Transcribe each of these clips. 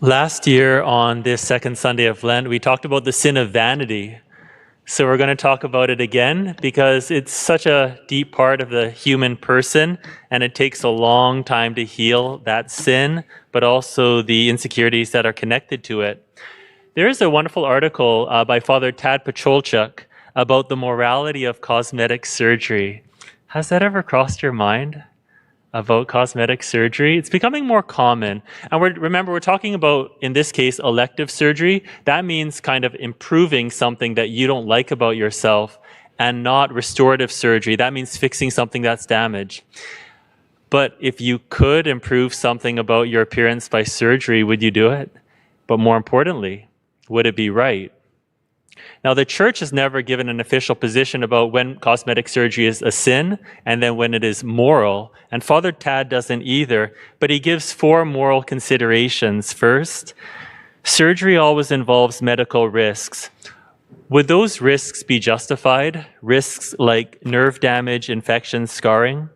Last year on this second Sunday of Lent, we talked about the sin of vanity. So we're going to talk about it again because it's such a deep part of the human person and it takes a long time to heal that sin, but also the insecurities that are connected to it. There is a wonderful article by Father Tad Pacholchuk about the morality of cosmetic surgery. Has that ever crossed your mind? About cosmetic surgery? It's becoming more common. And we're talking about, in this case, elective surgery. That means kind of improving something that you don't like about yourself, and not restorative surgery. That means fixing something that's damaged. But if you could improve something about your appearance by surgery, would you do it? But more importantly, would it be right? Now, the church has never given an official position about when cosmetic surgery is a sin and then when it is moral. And Father Tad doesn't either, but he gives 4 moral considerations. First, surgery always involves medical risks. Would those risks be justified? Risks like nerve damage, infection, scarring?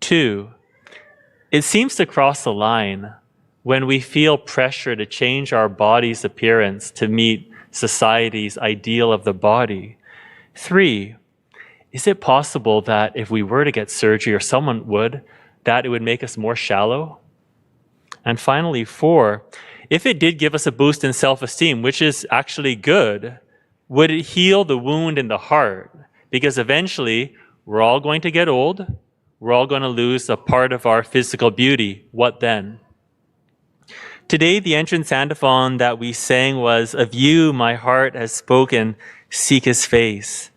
2, it seems to cross a line when we feel pressure to change our body's appearance to meet society's ideal of the body. 3, is it possible that if we were to get surgery, or someone would, that it would make us more shallow? And finally, 4, if it did give us a boost in self-esteem, which is actually good, would it heal the wound in the heart? Because eventually, we're all going to get old, we're all going to lose a part of our physical beauty. What then? Today, the entrance antiphon that we sang was, "Of you my heart has spoken, seek his face.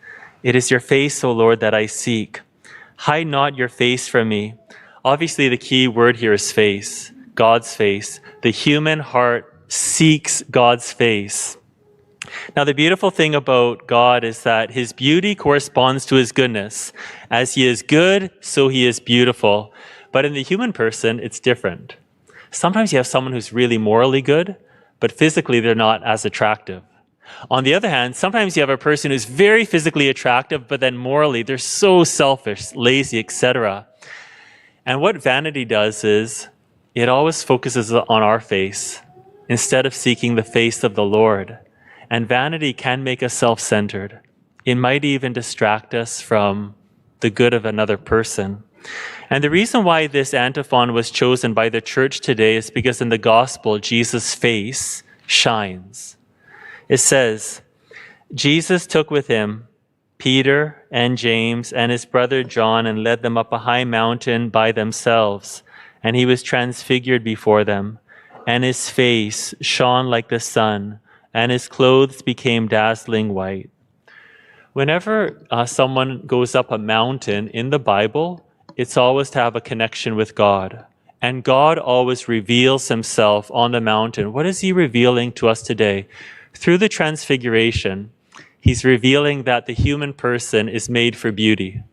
It is your face, O Lord, that I seek. Hide not your face from me." Obviously, the key word here is face, God's face. The human heart seeks God's face. Now, the beautiful thing about God is that his beauty corresponds to his goodness. As he is good, so he is beautiful. But in the human person, it's different. Sometimes you have someone who's really morally good, but physically they're not as attractive. On the other hand, sometimes you have a person who's very physically attractive, but then morally they're so selfish, lazy, etc. And what vanity does is it always focuses on our face instead of seeking the face of the Lord. And vanity can make us self-centered. It might even distract us from the good of another person. And the reason why this antiphon was chosen by the church today is because in the gospel, Jesus' face shines. It says, Jesus took with him Peter and James and his brother John and led them up a high mountain by themselves. And he was transfigured before them, and his face shone like the sun, and his clothes became dazzling white. Whenever someone goes up a mountain in the Bible, it's always to have a connection with God. And God always reveals himself on the mountain. What is he revealing to us today? Through the transfiguration, he's revealing that the human person is made for beauty.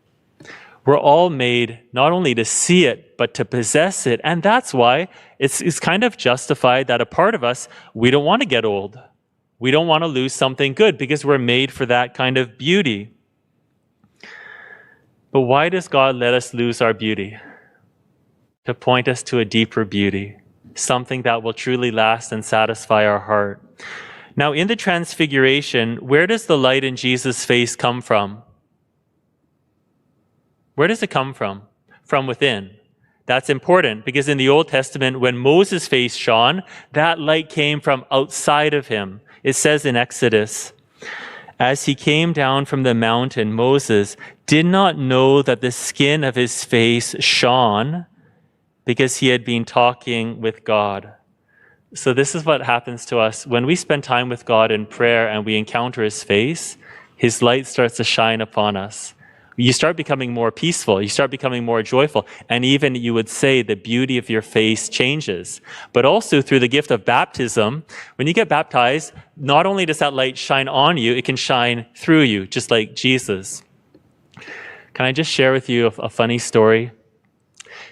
We're all made not only to see it, but to possess it. And that's why it's kind of justified that a part of us, we don't want to get old. We don't want to lose something good because we're made for that kind of beauty. But why does God let us lose our beauty? To point us to a deeper beauty, something that will truly last and satisfy our heart. Now, in the Transfiguration, where does the light in Jesus' face come from? Where does it come from? From within. That's important because in the Old Testament, when Moses' face shone, that light came from outside of him. It says in Exodus, "As he came down from the mountain, Moses did not know that the skin of his face shone because he had been talking with God." So this is what happens to us. When we spend time with God in prayer and we encounter his face, his light starts to shine upon us. You start becoming more peaceful. You start becoming more joyful. And even, you would say, the beauty of your face changes. But also through the gift of baptism, when you get baptized, not only does that light shine on you, it can shine through you, just like Jesus. Can I just share with you a funny story?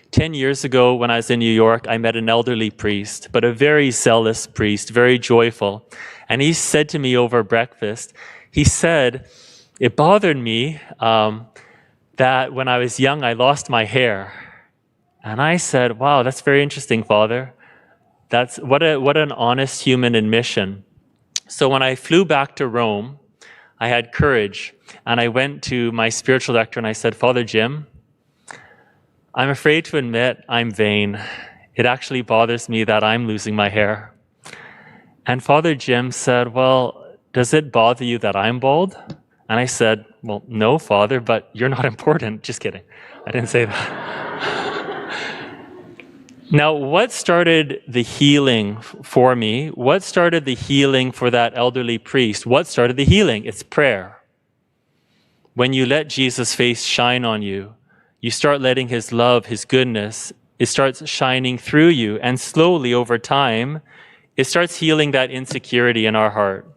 10 years ago, when I was in New York, I met an elderly priest, but a very zealous priest, very joyful. And he said to me over breakfast, he said, it bothered me that when I was young, I lost my hair. And I said, wow, that's very interesting, Father. That's what an honest human admission. So when I flew back to Rome, I had courage, and I went to my spiritual director and I said, Father Jim, I'm afraid to admit I'm vain. It actually bothers me that I'm losing my hair. And Father Jim said, well, does it bother you that I'm bald? And I said, well, no, Father, but you're not important. Just kidding. I didn't say that. Now, what started the healing for me? What started the healing for that elderly priest? What started the healing? It's prayer. When you let Jesus' face shine on you, you start letting his love, his goodness, it starts shining through you. And slowly over time, it starts healing that insecurity in our heart.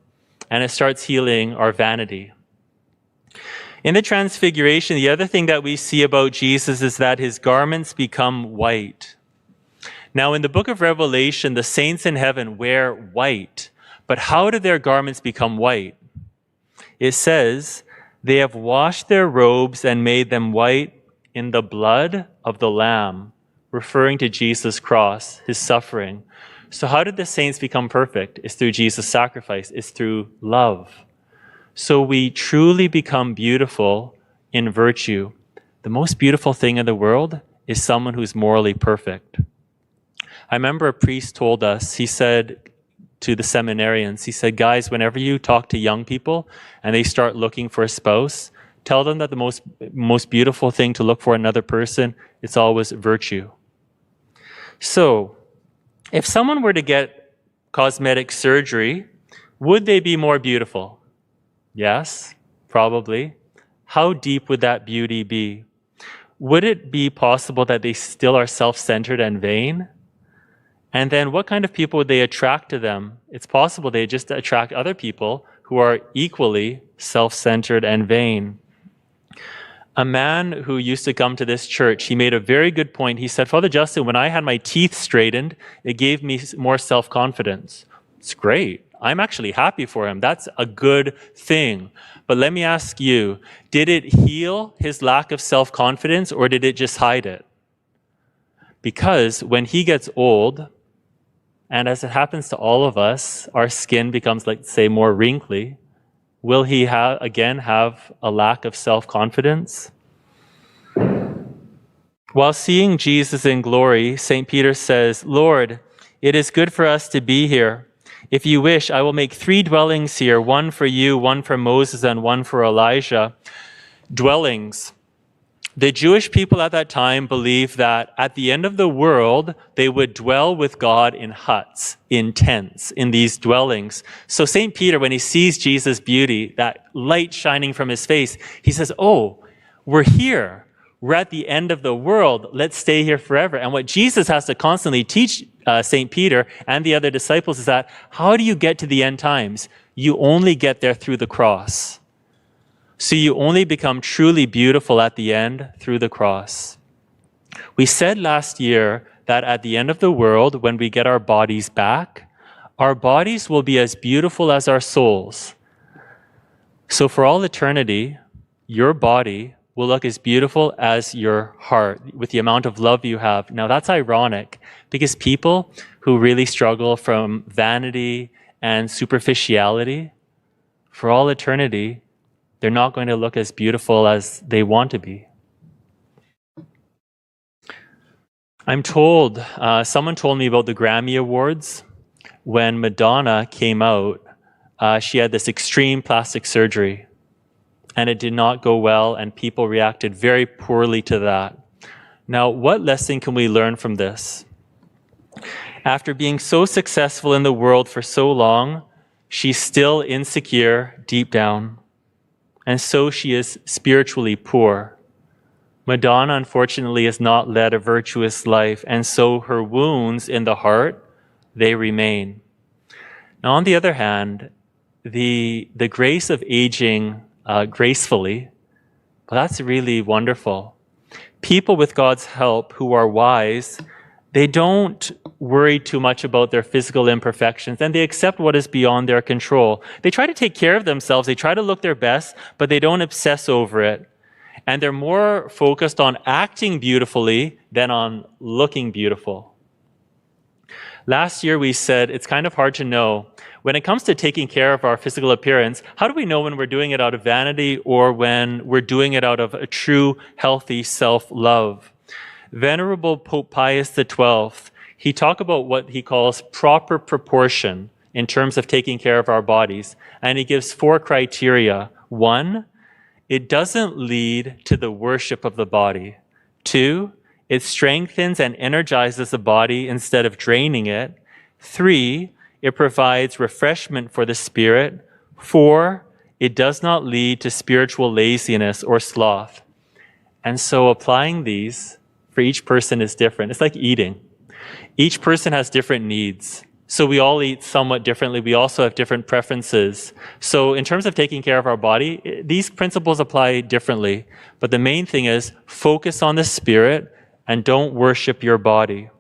And it starts healing our vanity. In the Transfiguration, the other thing that we see about Jesus is that his garments become white. Now, in the book of Revelation, the saints in heaven wear white. But how do their garments become white? It says, they have washed their robes and made them white in the blood of the Lamb, referring to Jesus' cross, his suffering. So how did the saints become perfect? It's through Jesus' sacrifice. It's through love. So we truly become beautiful in virtue. The most beautiful thing in the world is someone who's morally perfect. I remember a priest told us, he said to the seminarians, he said, guys, whenever you talk to young people and they start looking for a spouse, tell them that the most beautiful thing to look for in another person, it's always virtue. So, if someone were to get cosmetic surgery, would they be more beautiful? Yes, probably. How deep would that beauty be? Would it be possible that they still are self-centered and vain? And then what kind of people would they attract to them? It's possible they just attract other people who are equally self-centered and vain. A man who used to come to this church, he made a very good point. He said, Father Justin, when I had my teeth straightened, it gave me more self-confidence. It's great. I'm actually happy for him. That's a good thing. But let me ask you, did it heal his lack of self-confidence or did it just hide it? Because when he gets old, and as it happens to all of us, our skin becomes, like, say, more wrinkly. Will he again have a lack of self-confidence? While seeing Jesus in glory, St. Peter says, Lord, it is good for us to be here. If you wish, I will make 3 dwellings here, one for you, one for Moses, and one for Elijah. Dwellings. The Jewish people at that time believed that at the end of the world, they would dwell with God in huts, in tents, in these dwellings. So St. Peter, when he sees Jesus' beauty, that light shining from his face, he says, oh, we're here. We're at the end of the world. Let's stay here forever. And what Jesus has to constantly teach St. Peter and the other disciples is that how do you get to the end times? You only get there through the cross. So you only become truly beautiful at the end through the cross. We said last year that at the end of the world, when we get our bodies back, our bodies will be as beautiful as our souls. So for all eternity, your body will look as beautiful as your heart with the amount of love you have. Now that's ironic because people who really struggle from vanity and superficiality, for all eternity, they're not going to look as beautiful as they want to be. I'm told, someone told me about the Grammy Awards. When Madonna came out, she had this extreme plastic surgery. And it did not go well, and people reacted very poorly to that. Now, what lesson can we learn from this? After being so successful in the world for so long, she's still insecure deep down. And so she is spiritually poor. Madonna, unfortunately, has not led a virtuous life, and so her wounds in the heart, they remain. Now, on the other hand, the grace of aging gracefully, well, that's really wonderful. People with God's help who are wise, they don't worry too much about their physical imperfections, and they accept what is beyond their control. They try to take care of themselves, they try to look their best, but they don't obsess over it. And they're more focused on acting beautifully than on looking beautiful. Last year we said it's kind of hard to know. When it comes to taking care of our physical appearance, how do we know when we're doing it out of vanity or when we're doing it out of a true, healthy self-love? Venerable Pope Pius XII, he talked about what he calls proper proportion in terms of taking care of our bodies. And he gives 4 criteria. 1, it doesn't lead to the worship of the body. 2, it strengthens and energizes the body instead of draining it. 3, it provides refreshment for the spirit. 4, it does not lead to spiritual laziness or sloth. And so applying these for each person is different. It's like eating. Each person has different needs. So we all eat somewhat differently. We also have different preferences. So in terms of taking care of our body, these principles apply differently. But the main thing is focus on the spirit and don't worship your body.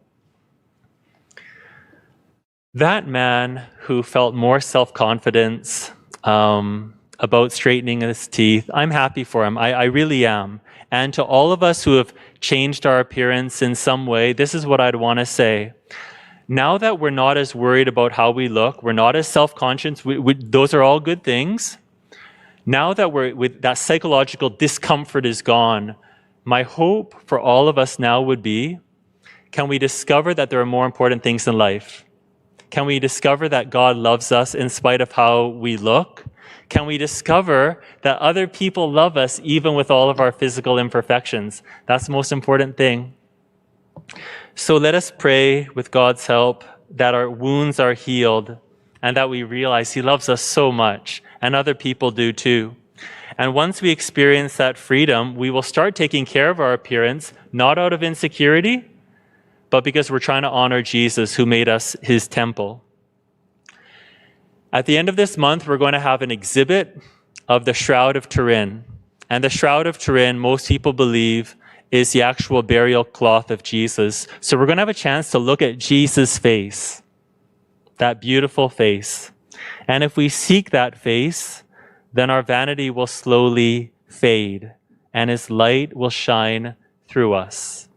That man who felt more self-confidence about straightening his teeth, I'm happy for him. I really am. And to all of us who have changed our appearance in some way, this is what I'd want to say. Now that we're not as worried about how we look, we're not as self-conscious, those are all good things. Now that that psychological discomfort is gone, my hope for all of us now would be, can we discover that there are more important things in life? Can we discover that God loves us in spite of how we look? Can we discover that other people love us even with all of our physical imperfections? That's the most important thing. So let us pray with God's help that our wounds are healed and that we realize He loves us so much, and other people do too. And once we experience that freedom, we will start taking care of our appearance, not out of insecurity, but because we're trying to honor Jesus who made us His temple. At the end of this month, we're going to have an exhibit of the Shroud of Turin. And the Shroud of Turin, most people believe, is the actual burial cloth of Jesus. So we're going to have a chance to look at Jesus' face, that beautiful face. And if we seek that face, then our vanity will slowly fade and His light will shine through us.